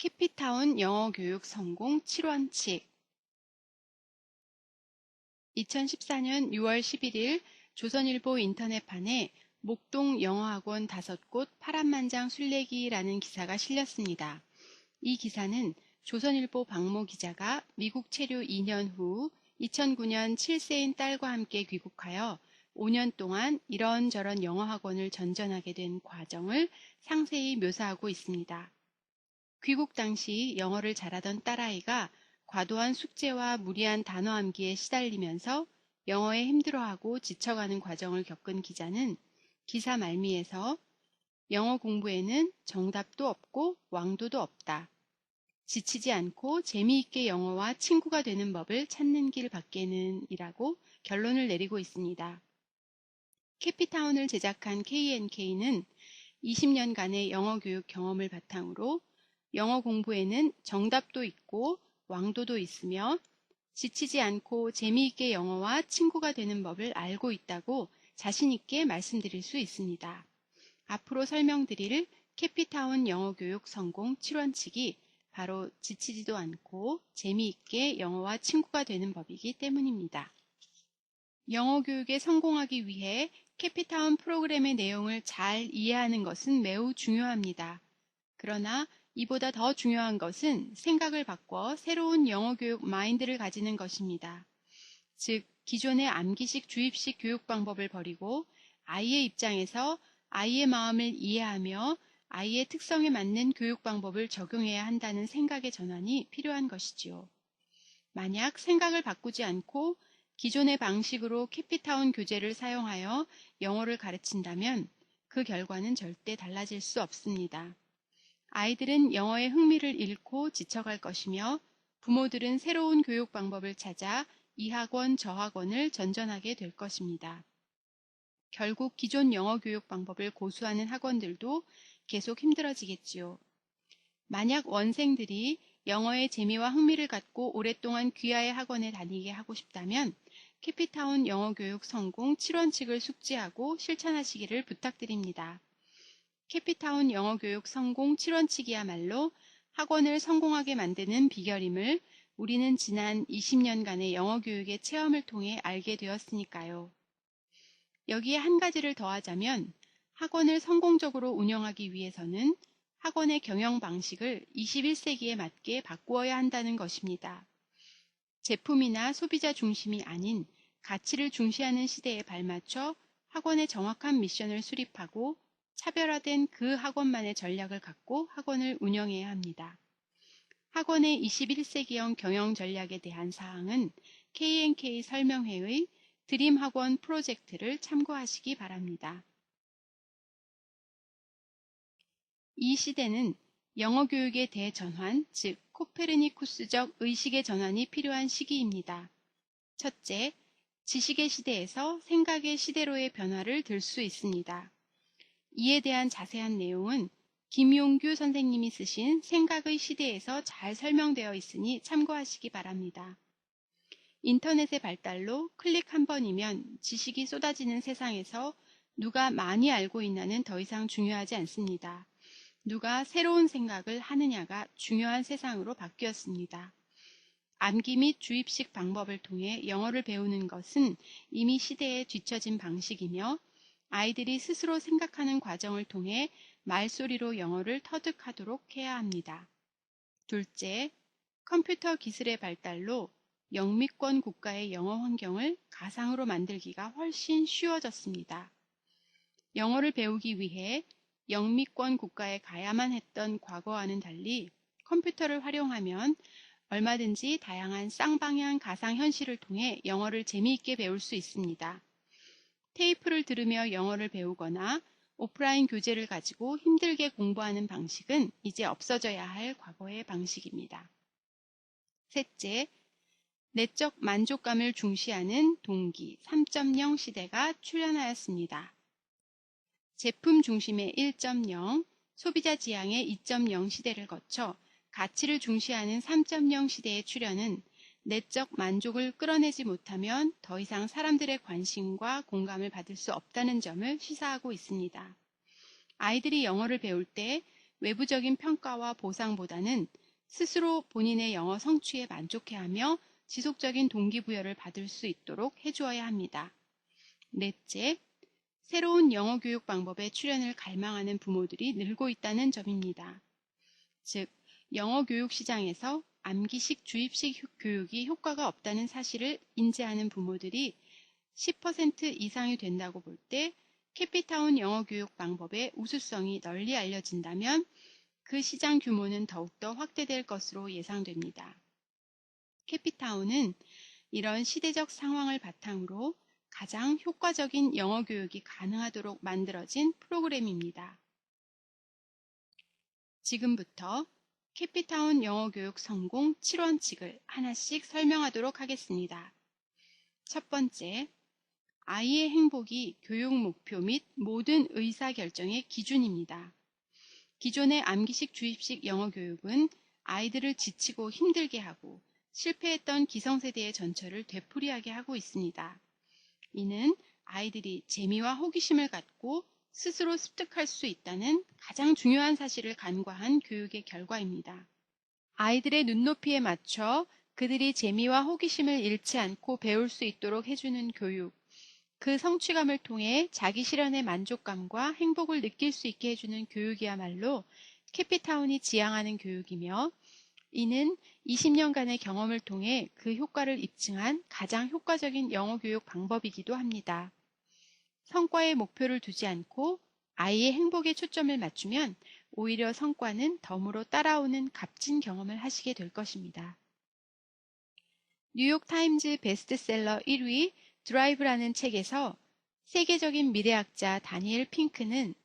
캐피타운 영어교육 성공 7원칙 2014년 6월 11일 조선일보 인터넷판에 목동 영어학원 5곳 파란만장 술래기라는 기사가 실렸습니다. 이 기사는 조선일보 박모 기자가 미국 체류 2년 후 2009년 7세인 딸과 함께 귀국하여 5년 동안 이런저런 영어학원을 전전하게 된 과정을 상세히 묘사하고 있습니다. 귀국 당시 영어를 잘하던 딸아이가 과도한 숙제와 무리한 단어 암기에 시달리면서 영어에 힘들어하고 지쳐가는 과정을 겪은 기자는 기사 말미에서 영어 공부에는 정답도 없고 왕도도 없다. 지치지 않고 재미있게 영어와 친구가 되는 법을 찾는 길 밖에는 이라고 결론을 내리고 있습니다. 캐피타운을 제작한 KNK는 20년간의 영어 교육 경험을 바탕으로 영어 공부에는 정답도 있고 왕도도 있으며 지치지 않고 재미있게 영어와 친구가 되는 법을 알고 있다고 자신있게 말씀드릴 수 있습니다. 앞으로 설명드릴 캐피타운 영어교육 성공 7원칙이 바로 지치지도 않고 재미있게 영어와 친구가 되는 법이기 때문입니다. 영어 교육에 성공하기 위해 캐피타운 프로그램의 내용을 잘 이해하는 것은 매우 중요합니다. 그러나 이보다 더 중요한 것은 생각을 바꿔 새로운 영어 교육 마인드를 가지는 것입니다. 즉, 기존의 암기식 주입식 교육 방법을 버리고 아이의 입장에서 아이의 마음을 이해하며 아이의 특성에 맞는 교육 방법을 적용해야 한다는 생각의 전환이 필요한 것이지요. 만약 생각을 바꾸지 않고 기존의 방식으로 캐피타운 교재를 사용하여 영어를 가르친다면 그 결과는 절대 달라질 수 없습니다. 아이들은 영어에 흥미를 잃고 지쳐갈 것이며 부모들은 새로운 교육 방법을 찾아 이 학원 저 학원을 전전하게 될 것입니다. 결국 기존 영어 교육 방법을 고수하는 학원들도 계속 힘들어지겠지요. 만약 원생들이 영어의 재미와 흥미를 갖고 오랫동안 귀하의 학원에 다니게 하고 싶다면 캐피타운 영어 교육 성공 7원칙을 숙지하고 실천하시기를 부탁드립니다. 캐피타운 영어교육 성공 7원칙이야말로 학원을 성공하게 만드는 비결임을 우리는 지난 20년간의 영어교육의 체험을 통해 알게 되었으니까요. 여기에 한 가지를 더하자면 학원을 성공적으로 운영하기 위해서는 학원의 경영 방식을 21세기에 맞게 바꾸어야 한다는 것입니다. 제품이나 소비자 중심이 아닌 가치를 중시하는 시대에 발맞춰 학원의 정확한 미션을 수립하고 차별화된 그 학원만의 전략을 갖고 학원을 운영해야 합니다. 학원의 21세기형 경영 전략에 대한 사항은 KNK 설명회의 드림 학원 프로젝트를 참고하시기 바랍니다. 이 시대는 영어 교육의 대전환, 즉 코페르니쿠스적 의식의 전환이 필요한 시기입니다. 첫째, 지식의 시대에서 생각의 시대로의 변화를 들 수 있습니다. 이에 대한 자세한 내용은 김용규 선생님이 쓰신 생각의 시대에서 잘 설명되어 있으니 참고하시기 바랍니다. 인터넷의 발달로 클릭 한 번이면 지식이 쏟아지는 세상에서 누가 많이 알고 있나는 더 이상 중요하지 않습니다. 누가 새로운 생각을 하느냐가 중요한 세상으로 바뀌었습니다. 암기 및 주입식 방법을 통해 영어를 배우는 것은 이미 시대에 뒤처진 방식이며 아이들이 스스로 생각하는 과정을 통해 말소리로 영어를 터득하도록 해야 합니다. 둘째, 컴퓨터 기술의 발달로 영미권 국가의 영어 환경을 가상으로 만들기가 훨씬 쉬워졌습니다. 영어를 배우기 위해 영미권 국가에 가야만 했던 과거와는 달리 컴퓨터를 활용하면 얼마든지 다양한 쌍방향 가상현실을 통해 영어를 재미있게 배울 수 있습니다. 테이프를 들으며 영어를 배우거나 오프라인 교재를 가지고 힘들게 공부하는 방식은 이제 없어져야 할 과거의 방식입니다. 셋째, 내적 만족감을 중시하는 동기 3.0 시대가 출현하였습니다. 제품 중심의 1.0, 소비자 지향의 2.0 시대를 거쳐 가치를 중시하는 3.0 시대의 출현은 내적 만족을 끌어내지 못하면 더 이상 사람들의 관심과 공감을 받을 수 없다는 점을 시사하고 있습니다. 아이들이 영어를 배울 때 외부적인 평가와 보상보다는 스스로 본인의 영어 성취에 만족해하며 지속적인 동기부여를 받을 수 있도록 해주어야 합니다. 넷째, 새로운 영어 교육 방법의 출현을 갈망하는 부모들이 늘고 있다는 점입니다. 즉, 영어 교육 시장에서 암기식 주입식 교육이 효과가 없다는 사실을 인지하는 부모들이 10% 이상이 된다고 볼 때 캐피타운 영어 교육 방법의 우수성이 널리 알려진다면 그 시장 규모는 더욱더 확대될 것으로 예상됩니다. 캐피타운은 이런 시대적 상황을 바탕으로 가장 효과적인 영어 교육이 가능하도록 만들어진 프로그램입니다. 지금부터 캐피타운 영어 교육 성공 7원칙을 하나씩 설명하도록 하겠습니다. 첫 번째, 아이의 행복이 교육 목표 및 모든 의사결정의 기준입니다. 기존의 암기식 주입식 영어 교육은 아이들을 지치고 힘들게 하고 실패했던 기성세대의 전철을 되풀이하게 하고 있습니다. 이는 아이들이 재미와 호기심을 갖고 스스로 습득할 수 있다는 가장 중요한 사실을 간과한 교육의 결과입니다. 아이들의 눈높이에 맞춰 그들이 재미와 호기심을 잃지 않고 배울 수 있도록 해주는 교육, 그 성취감을 통해 자기 실현의 만족감과 행복을 느낄 수 있게 해주는 교육이야말로 캐피타운이 지향하는 교육이며, 이는 20년간의 경험을 통해 그 효과를 입증한 가장 효과적인 영어 교육 방법이기도 합니다. 성과에 목표를 두지 않고 아이의 행복에 초점을 맞추면 오히려 성과는 덤으로 따라오는 값진 경험을 하시게 될 것입니다. 뉴욕타임즈 베스트셀러 1위 드라이브라는 책에서 세계적인 미래학자 다니엘 핑크는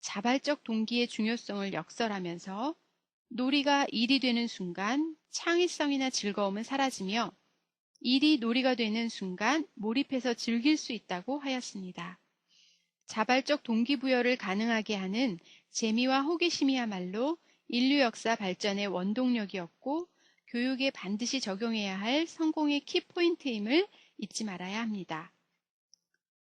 자발적 동기의 중요성을 역설하면서 놀이가 일이 되는 순간 창의성이나 즐거움은 사라지며 일이 놀이가 되는 순간 몰입해서 즐길 수 있다고 하였습니다. 자발적 동기부여를 가능하게 하는 재미와 호기심이야말로 인류 역사 발전의 원동력이었고 교육에 반드시 적용해야 할 성공의 키포인트임을 잊지 말아야 합니다.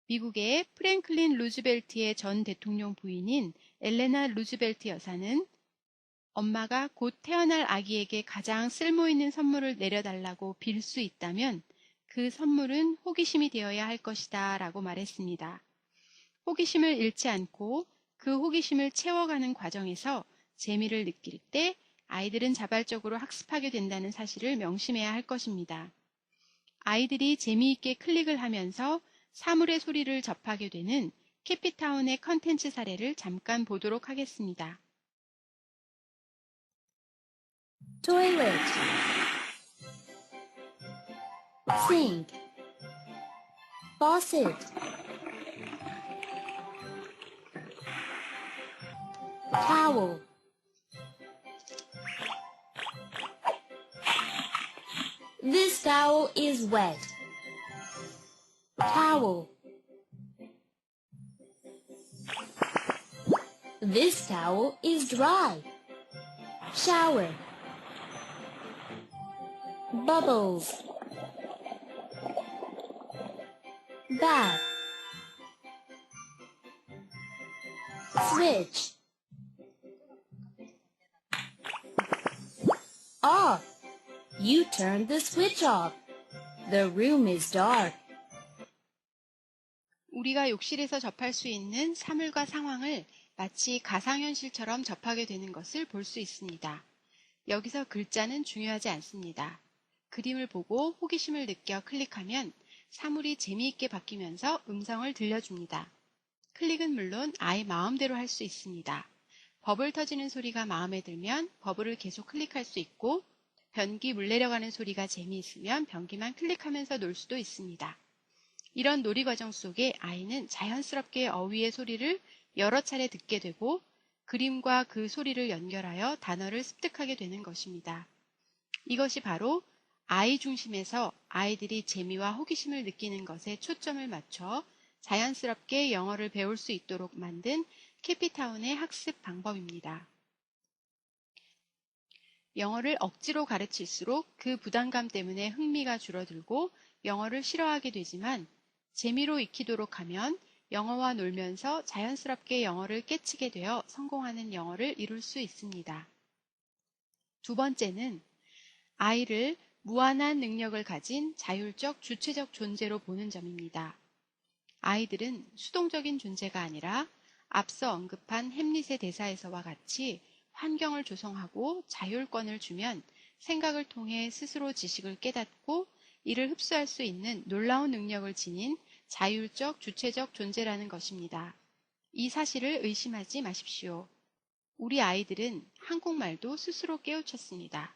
미국의 프랭클린 루즈벨트의 전 대통령 부인인 엘레나 루즈벨트 여사는 엄마가 곧 태어날 아기에게 가장 쓸모있는 선물을 내려달라고 빌 수 있다면 그 선물은 호기심이 되어야 할 것이다 라고 말했습니다. 호기심을 잃지 않고 그 호기심을 채워가는 과정에서 재미를 느낄 때 아이들은 자발적으로 학습하게 된다는 사실을 명심해야 할 것입니다. 아이들이 재미있게 클릭을 하면서 사물의 소리를 접하게 되는 캐피타운의 컨텐츠 사례를 잠깐 보도록 하겠습니다. Toilet, sink, faucet, towel, this towel is wet, towel, this towel is dry, shower, bubbles, bath, switch, off. You turned the switch off. The room is dark. 우리가 욕실에서 접할 수 있는 사물과 상황을 마치 가상현실처럼 접하게 되는 것을 볼 수 있습니다. 여기서 글자는 중요하지 않습니다. 그림을 보고 호기심을 느껴 클릭하면 사물이 재미있게 바뀌면서 음성을 들려줍니다. 클릭은 물론 아이 마음대로 할 수 있습니다. 버블 터지는 소리가 마음에 들면 버블을 계속 클릭할 수 있고, 변기 물 내려가는 소리가 재미있으면 변기만 클릭하면서 놀 수도 있습니다. 이런 놀이 과정 속에 아이는 자연스럽게 어휘의 소리를 여러 차례 듣게 되고 그림과 그 소리를 연결하여 단어를 습득하게 되는 것입니다. 이것이 바로 아이 중심에서 아이들이 재미와 호기심을 느끼는 것에 초점을 맞춰 자연스럽게 영어를 배울 수 있도록 만든 캐피타운의 학습 방법입니다. 영어를 억지로 가르칠수록 그 부담감 때문에 흥미가 줄어들고 영어를 싫어하게 되지만 재미로 익히도록 하면 영어와 놀면서 자연스럽게 영어를 깨치게 되어 성공하는 영어를 이룰 수 있습니다. 두 번째는 아이를 무한한 능력을 가진 자율적 주체적 존재로 보는 점입니다. 아이들은 수동적인 존재가 아니라 앞서 언급한 햄릿의 대사에서와 같이 환경을 조성하고 자율권을 주면 생각을 통해 스스로 지식을 깨닫고 이를 흡수할 수 있는 놀라운 능력을 지닌 자율적 주체적 존재라는 것입니다. 이 사실을 의심하지 마십시오. 우리 아이들은 한국말도 스스로 깨우쳤습니다.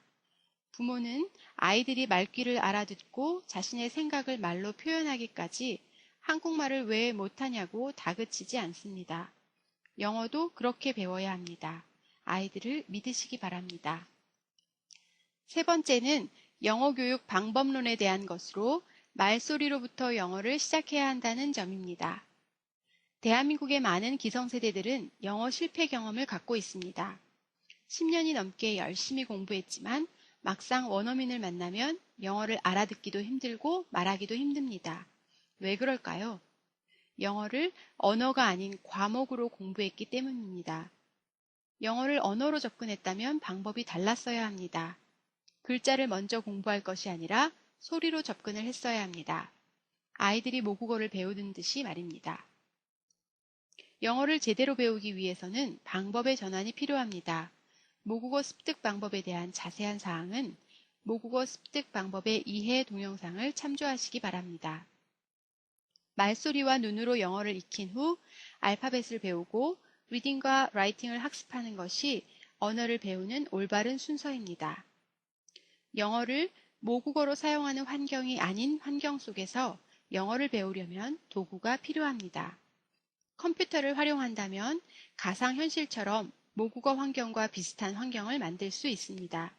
부모는 아이들이 말귀를 알아듣고 자신의 생각을 말로 표현하기까지 한국말을 왜 못하냐고 다그치지 않습니다. 영어도 그렇게 배워야 합니다. 아이들을 믿으시기 바랍니다. 세 번째는 영어 교육 방법론에 대한 것으로 말소리로부터 영어를 시작해야 한다는 점입니다. 대한민국의 많은 기성세대들은 영어 실패 경험을 갖고 있습니다. 10년이 넘게 열심히 공부했지만 막상 원어민을 만나면 영어를 알아듣기도 힘들고 말하기도 힘듭니다. 왜 그럴까요? 영어를 언어가 아닌 과목으로 공부했기 때문입니다. 영어를 언어로 접근했다면 방법이 달랐어야 합니다. 글자를 먼저 공부할 것이 아니라 소리로 접근을 했어야 합니다. 아이들이 모국어를 배우는 듯이 말입니다. 영어를 제대로 배우기 위해서는 방법의 전환이 필요합니다. 모국어 습득 방법에 대한 자세한 사항은 모국어 습득 방법의 이해 동영상을 참조하시기 바랍니다. 말소리와 눈으로 영어를 익힌 후 알파벳을 배우고 리딩과 라이팅을 학습하는 것이 언어를 배우는 올바른 순서입니다. 영어를 모국어로 사용하는 환경이 아닌 환경 속에서 영어를 배우려면 도구가 필요합니다. 컴퓨터를 활용한다면 가상현실처럼 모국어 환경과 비슷한 환경을 만들 수 있습니다.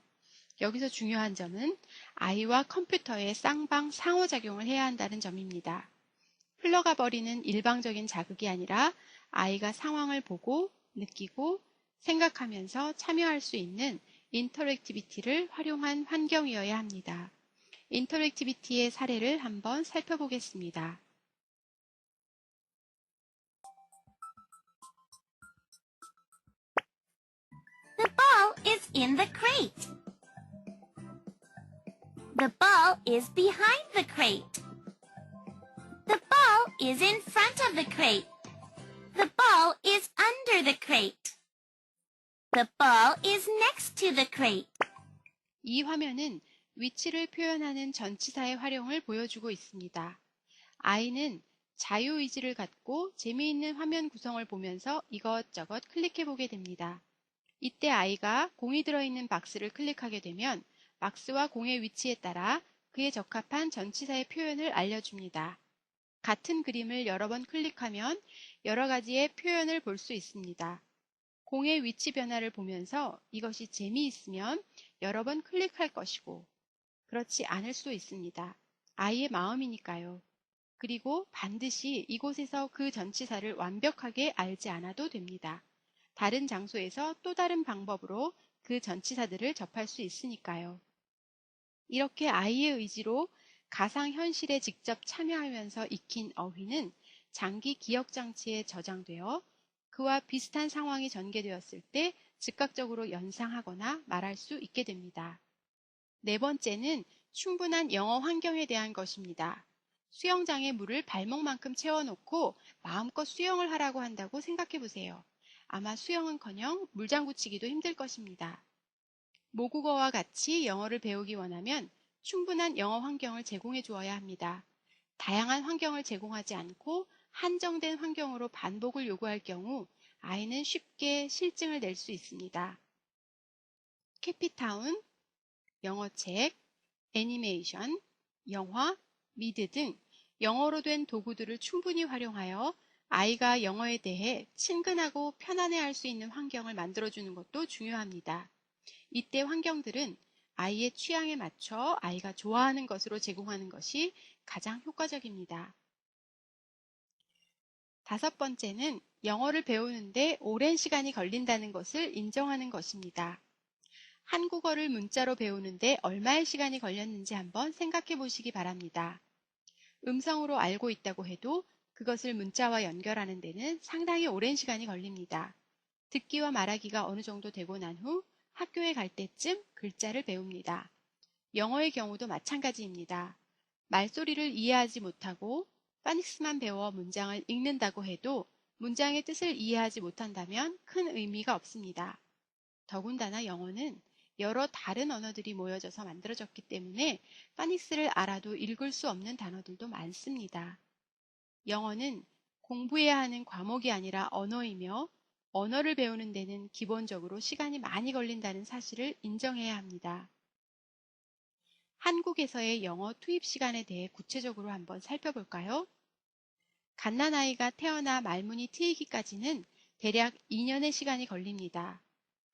여기서 중요한 점은 아이와 컴퓨터의 쌍방 상호작용을 해야 한다는 점입니다. 흘러가 버리는 일방적인 자극이 아니라 아이가 상황을 보고 느끼고 생각하면서 참여할 수 있는 인터랙티비티를 활용한 환경이어야 합니다. 인터랙티비티의 사례를 한번 살펴보겠습니다. The ball is in the crate. The ball is behind the crate. The ball is in front of the crate. The ball is under the crate. The ball is next to the crate. 이 화면은 위치를 표현하는 전치사의 활용을 보여주고 있습니다. 아이는 자유의지를 갖고 재미있는 화면 구성을 보면서 이것저것 클릭해보게 됩니다. 이때 아이가 공이 들어있는 박스를 클릭하게 되면 박스와 공의 위치에 따라 그에 적합한 전치사의 표현을 알려줍니다. 같은 그림을 여러 번 클릭하면 여러 가지의 표현을 볼 수 있습니다. 공의 위치 변화를 보면서 이것이 재미있으면 여러 번 클릭할 것이고 그렇지 않을 수도 있습니다. 아이의 마음이니까요. 그리고 반드시 이곳에서 그 전치사를 완벽하게 알지 않아도 됩니다. 다른 장소에서 또 다른 방법으로 그 전치사들을 접할 수 있으니까요. 이렇게 아이의 의지로 가상현실에 직접 참여하면서 익힌 어휘는 장기 기억장치에 저장되어 그와 비슷한 상황이 전개되었을 때 즉각적으로 연상하거나 말할 수 있게 됩니다. 네 번째는 충분한 영어 환경에 대한 것입니다. 수영장에 물을 발목만큼 채워놓고 마음껏 수영을 하라고 한다고 생각해 보세요. 아마 수영은커녕 물장구 치기도 힘들 것입니다. 모국어와 같이 영어를 배우기 원하면 충분한 영어 환경을 제공해 주어야 합니다. 다양한 환경을 제공하지 않고 한정된 환경으로 반복을 요구할 경우 아이는 쉽게 실증을 낼 수 있습니다. 캐피타운, 영어책, 애니메이션, 영화, 미드 등 영어로 된 도구들을 충분히 활용하여 아이가 영어에 대해 친근하고 편안해할 수 있는 환경을 만들어주는 것도 중요합니다. 이때 환경들은 아이의 취향에 맞춰 아이가 좋아하는 것으로 제공하는 것이 가장 효과적입니다. 다섯 번째는 영어를 배우는데 오랜 시간이 걸린다는 것을 인정하는 것입니다. 한국어를 문자로 배우는데 얼마의 시간이 걸렸는지 한번 생각해 보시기 바랍니다. 음성으로 알고 있다고 해도 그것을 문자와 연결하는 데는 상당히 오랜 시간이 걸립니다. 듣기와 말하기가 어느 정도 되고 난 후 학교에 갈 때쯤 글자를 배웁니다. 영어의 경우도 마찬가지입니다. 말소리를 이해하지 못하고 파닉스만 배워 문장을 읽는다고 해도 문장의 뜻을 이해하지 못한다면 큰 의미가 없습니다. 더군다나 영어는 여러 다른 언어들이 모여져서 만들어졌기 때문에 파닉스를 알아도 읽을 수 없는 단어들도 많습니다. 영어는 공부해야 하는 과목이 아니라 언어이며 언어를 배우는 데는 기본적으로 시간이 많이 걸린다는 사실을 인정해야 합니다. 한국에서의 영어 투입 시간에 대해 구체적으로 한번 살펴볼까요? 갓난아이가 태어나 말문이 트이기까지는 대략 2년의 시간이 걸립니다.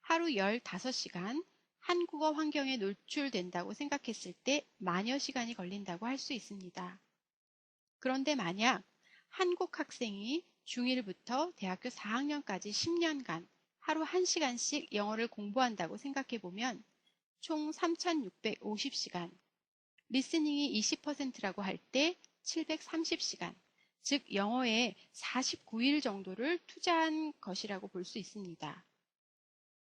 하루 15시간 한국어 환경에 노출된다고 생각했을 때 만여 시간이 걸린다고 할 수 있습니다. 그런데 만약 한국 학생이 중1부터 대학교 4학년까지 10년간 하루 1시간씩 영어를 공부한다고 생각해보면 총 3,650시간, 리스닝이 20%라고 할 때 730시간, 즉 영어에 49일 정도를 투자한 것이라고 볼 수 있습니다.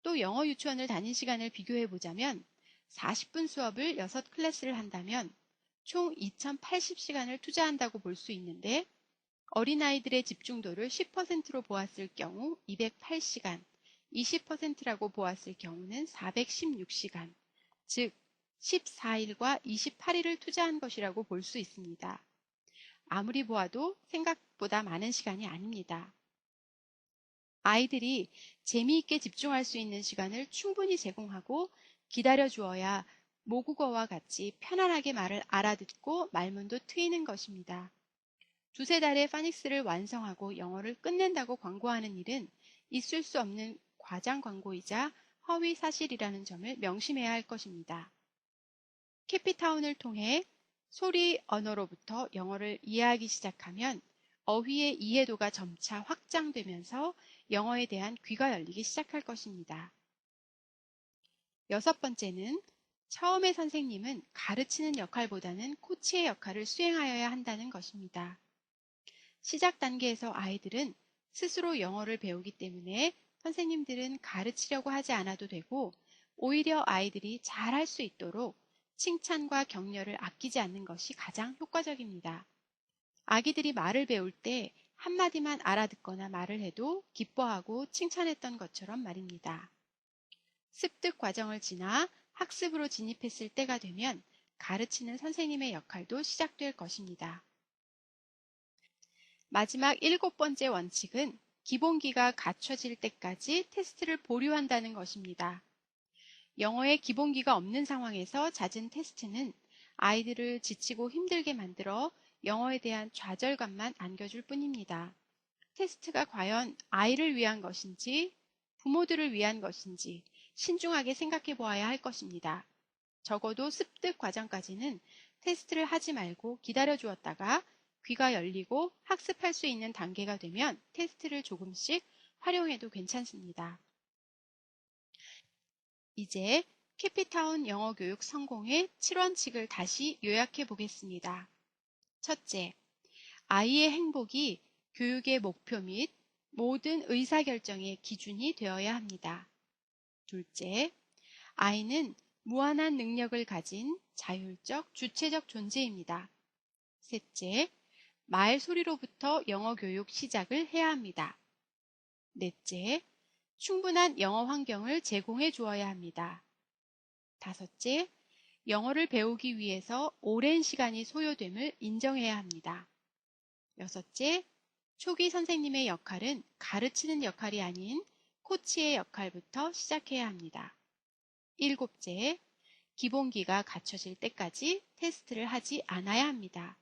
또 영어 유치원을 다닌 시간을 비교해보자면 40분 수업을 6클래스를 한다면 총 2080시간을 투자한다고 볼 수 있는데 어린아이들의 집중도를 10%로 보았을 경우 208시간, 20%라고 보았을 경우는 416시간, 즉 14일과 28일을 투자한 것이라고 볼 수 있습니다. 아무리 보아도 생각보다 많은 시간이 아닙니다. 아이들이 재미있게 집중할 수 있는 시간을 충분히 제공하고 기다려 주어야 모국어와 같이 편안하게 말을 알아듣고 말문도 트이는 것입니다. 두세 달에 파닉스를 완성하고 영어를 끝낸다고 광고하는 일은 있을 수 없는 과장 광고이자 허위 사실이라는 점을 명심해야 할 것입니다. 캐피타운을 통해 소리 언어로부터 영어를 이해하기 시작하면 어휘의 이해도가 점차 확장되면서 영어에 대한 귀가 열리기 시작할 것입니다. 여섯 번째는 처음의 선생님은 가르치는 역할보다는 코치의 역할을 수행하여야 한다는 것입니다. 시작 단계에서 아이들은 스스로 영어를 배우기 때문에 선생님들은 가르치려고 하지 않아도 되고 오히려 아이들이 잘할 수 있도록 칭찬과 격려를 아끼지 않는 것이 가장 효과적입니다. 아기들이 말을 배울 때 한마디만 알아듣거나 말을 해도 기뻐하고 칭찬했던 것처럼 말입니다. 습득 과정을 지나 학습으로 진입했을 때가 되면 가르치는 선생님의 역할도 시작될 것입니다. 마지막 7번째 원칙은 기본기가 갖춰질 때까지 테스트를 보류한다는 것입니다. 영어의 기본기가 없는 상황에서 잦은 테스트는 아이들을 지치고 힘들게 만들어 영어에 대한 좌절감만 안겨줄 뿐입니다. 테스트가 과연 아이를 위한 것인지 부모들을 위한 것인지 신중하게 생각해 보아야 할 것입니다. 적어도 습득 과정까지는 테스트를 하지 말고 기다려 주었다가 귀가 열리고 학습할 수 있는 단계가 되면 테스트를 조금씩 활용해도 괜찮습니다. 이제 캐피타운 영어교육 성공의 7원칙을 다시 요약해 보겠습니다. 첫째, 아이의 행복이 교육의 목표 및 모든 의사결정의 기준이 되어야 합니다. 둘째, 아이는 무한한 능력을 가진 자율적, 주체적 존재입니다. 셋째, 말소리로부터 영어 교육 시작을 해야 합니다. 넷째, 충분한 영어 환경을 제공해 주어야 합니다. 다섯째, 영어를 배우기 위해서 오랜 시간이 소요됨을 인정해야 합니다. 여섯째, 초기 선생님의 역할은 가르치는 역할이 아닌 코치의 역할부터 시작해야 합니다. 일곱째, 기본기가 갖춰질 때까지 테스트를 하지 않아야 합니다.